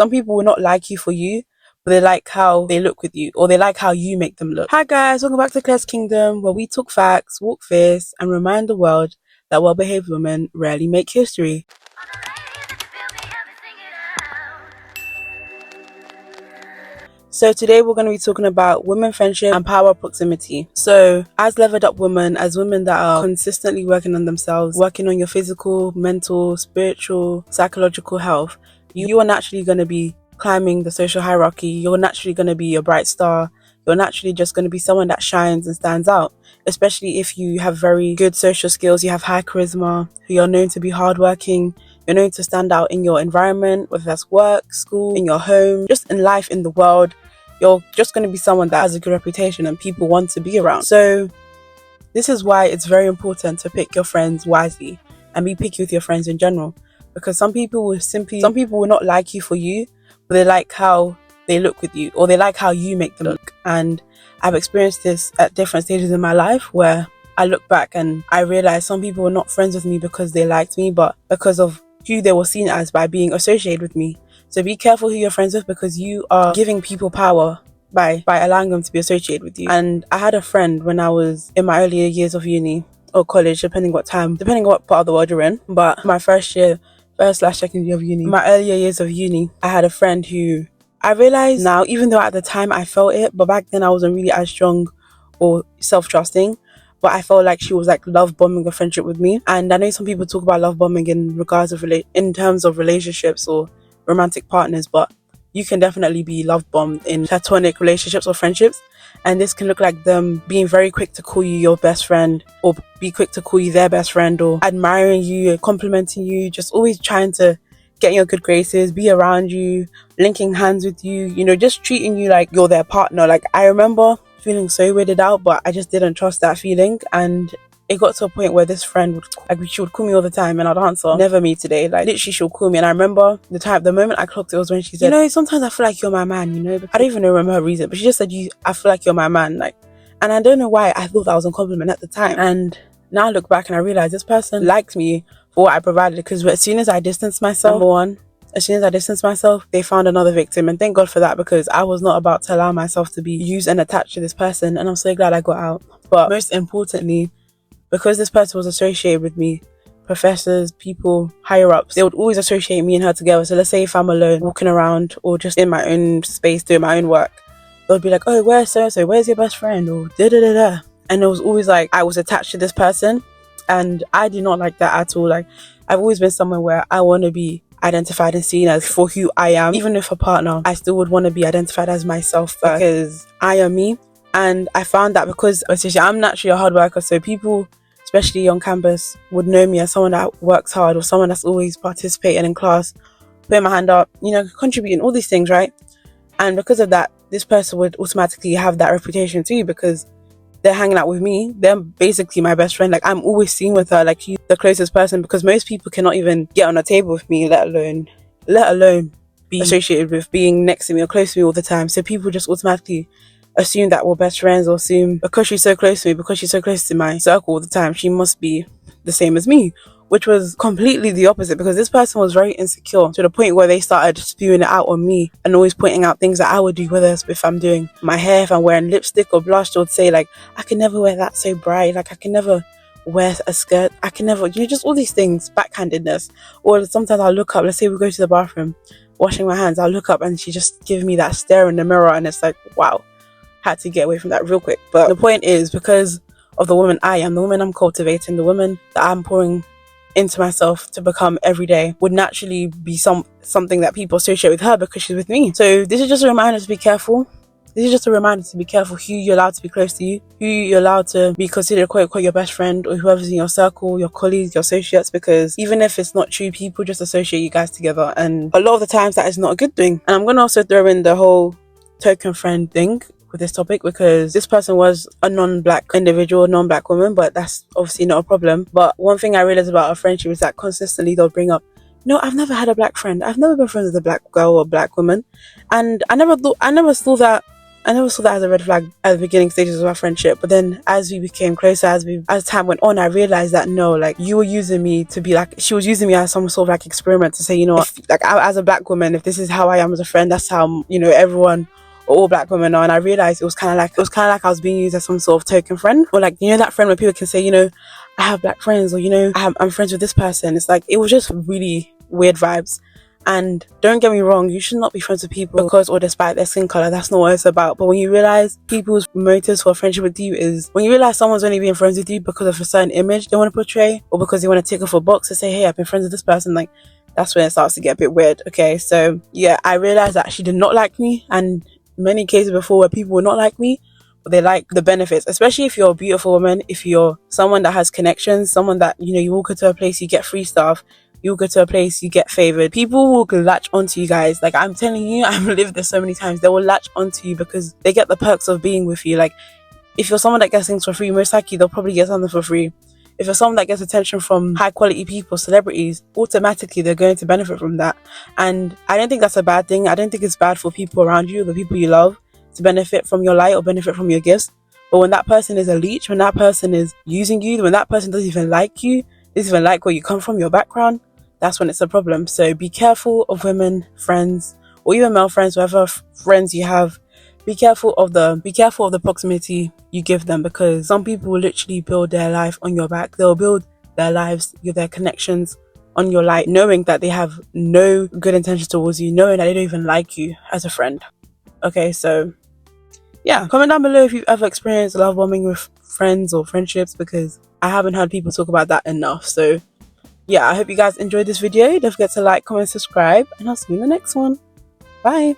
Some people will not like you for you, but they like how they look with you, or they like how you make them look. Hi guys, welcome back to Clare's Kingdom, where we talk facts, walk fierce, and remind the world that well-behaved women rarely make history. So today we're going to be talking about women friendship and power proximity. So as leveled up women, as women that are consistently working on themselves, working on your physical, mental, spiritual, psychological health, you are naturally going to be climbing the social hierarchy. You're naturally going to be a bright star. You're naturally just going to be someone that shines and stands out, especially if you have very good social skills, you have high charisma, you're known to be hardworking, you're known to stand out in your environment, whether that's work, school, in your home, just in life, in the world. You're just going to be someone that has a good reputation and people want to be around. So this is why it's very important to pick your friends wisely and be picky with your friends in general, because some people will not like you for you, but they like how they look with you, or they like how you make them look. And I've experienced this at different stages in my life, where I look back and I realize some people were not friends with me because they liked me, but because of who they were seen as by being associated with me. So be careful who you're friends with, because you are giving people power by allowing them to be associated with you. And I had a friend when I was in my earlier years of uni or college, depending what part of the world you're in. But my first/second year of uni, my earlier years of uni, I had a friend who I realized now, even though at the time I felt it, but back then I wasn't really as strong or self-trusting. But I felt like she was like love bombing a friendship with me. And I know some people talk about love bombing in regards of in terms of relationships or romantic partners, but you can definitely be love bombed in platonic relationships or friendships. And this can look like them being very quick to call you your best friend, or be quick to call you their best friend, or admiring you, complimenting you, just always trying to get in your good graces, be around you, linking hands with you, just treating you like you're their partner. Like, I remember feeling so weirded out, but I just didn't trust that feeling. And it got to a point where this friend she would call me all the time and I'd answer, "Never me today." Like, literally, she'll call me. And I remember the moment I clocked it was when she said, "Sometimes I feel like you're my man, I don't even remember her reason, but she just said, I feel like you're my man." Like, and I don't know why I thought that was a compliment at the time. And now I look back and I realize this person liked me for what I provided, because as soon as I distanced myself, they found another victim. And thank God for that, because I was not about to allow myself to be used and attached to this person. And I'm so glad I got out. But most importantly, because this person was associated with me, professors, people, higher ups, they would always associate me and her together. So let's say if I'm alone, walking around, or just in my own space doing my own work, they would be like, "Oh, where's so-and-so? Where's your best friend?" Or da-da-da-da. And it was always like I was attached to this person. And I did not like that at all. Like, I've always been someone where I want to be identified and seen as for who I am. Even with a partner, I still would want to be identified as myself, because I am me. And I found that because I'm naturally a hard worker, so people, especially on campus, would know me as someone that works hard, or someone that's always participating in class, putting my hand up, contributing, all these things, right? And because of that, this person would automatically have that reputation too, because they're hanging out with me. They're basically my best friend. Like, I'm always seen with her, like she's the closest person, because most people cannot even get on a table with me, let alone be associated with being next to me or close to me all the time. So people just automatically assume that we're best friends, or assume because she's so close to me, because she's so close to my circle all the time, she must be the same as me, which was completely the opposite, because this person was very insecure to the point where they started spewing it out on me and always pointing out things that I would do, whether it's if I'm doing my hair, if I'm wearing lipstick or blush. They would say like, "I can never wear that so bright, like I can never wear a skirt, I can never," just all these things, backhandedness. Or sometimes I'll look up, let's say we go to the bathroom, washing my hands, I'll look up and she just gives me that stare in the mirror, and it's like, wow, had to get away from that real quick. But the point is, because of the woman I am, the woman I'm cultivating, the woman that I'm pouring into myself to become every day, would naturally be something that people associate with her because she's with me. So this is just a reminder to be careful. This is just a reminder to be careful who you're allowed to be close to you, who you're allowed to be considered quote unquote your best friend, or whoever's in your circle, your colleagues, your associates, because even if it's not true, people just associate you guys together, and a lot of the times that is not a good thing. And I'm going to also throw in the whole token friend thing with this topic, because this person was a non-black individual, non-black woman, but that's obviously not a problem. But one thing I realized about our friendship is that consistently they'll bring up, I've never had a black friend, I've never been friends with a black girl or black woman. And I never thought that I never saw that as a red flag at the beginning stages of our friendship. But then as we became closer, as time went on, I realized that no, like, you were using me to be like, she was using me as some sort of like experiment to say, you know what, like, as a black woman, if this is how I am as a friend, that's how, you know, everyone, all black women are. And I realized it was kind of like I was being used as some sort of token friend, or like, you know, that friend where people can say, you know, I have black friends, or, you know, I'm friends with this person. It's like, it was just really weird vibes. And don't get me wrong, you should not be friends with people because or despite their skin color. That's not what it's about. But when you realize people's motives for friendship with you is when you realize someone's only being friends with you because of a certain image they want to portray, or because they want to tick off a box to say, hey, I've been friends with this person, like, that's when it starts to get a bit weird. Okay, so yeah, I realized that she did not like me, and many cases before where people would not like me, but they like the benefits, especially if you're a beautiful woman, if you're someone that has connections, someone that, you know, you walk into a place, you get free stuff, you go to a place, you get favored. People will latch onto you guys. Like, I'm telling you, I've lived this so many times. They will latch onto you because they get the perks of being with you. Like, if you're someone that gets things for free, most likely they'll probably get something for free. If you're someone that gets attention from high quality people, celebrities, automatically they're going to benefit from that. And I don't think that's a bad thing. I don't think it's bad for people around you, the people you love, to benefit from your light or benefit from your gifts. But when that person is a leech, when that person is using you, when that person doesn't even like you, doesn't even like where you come from, your background, that's when it's a problem. So be careful of women friends, or even male friends, whatever friends you have. Be careful of the proximity you give them, because some people will literally build their life on your back. They'll build their lives, their connections on your light, knowing that they have no good intentions towards you, knowing that they don't even like you as a friend. Okay, so yeah, comment down below if you've ever experienced love bombing with friends or friendships, because I haven't heard people talk about that enough. So yeah, I hope you guys enjoyed this video. Don't forget to like, comment, subscribe, and I'll see you in the next one. Bye.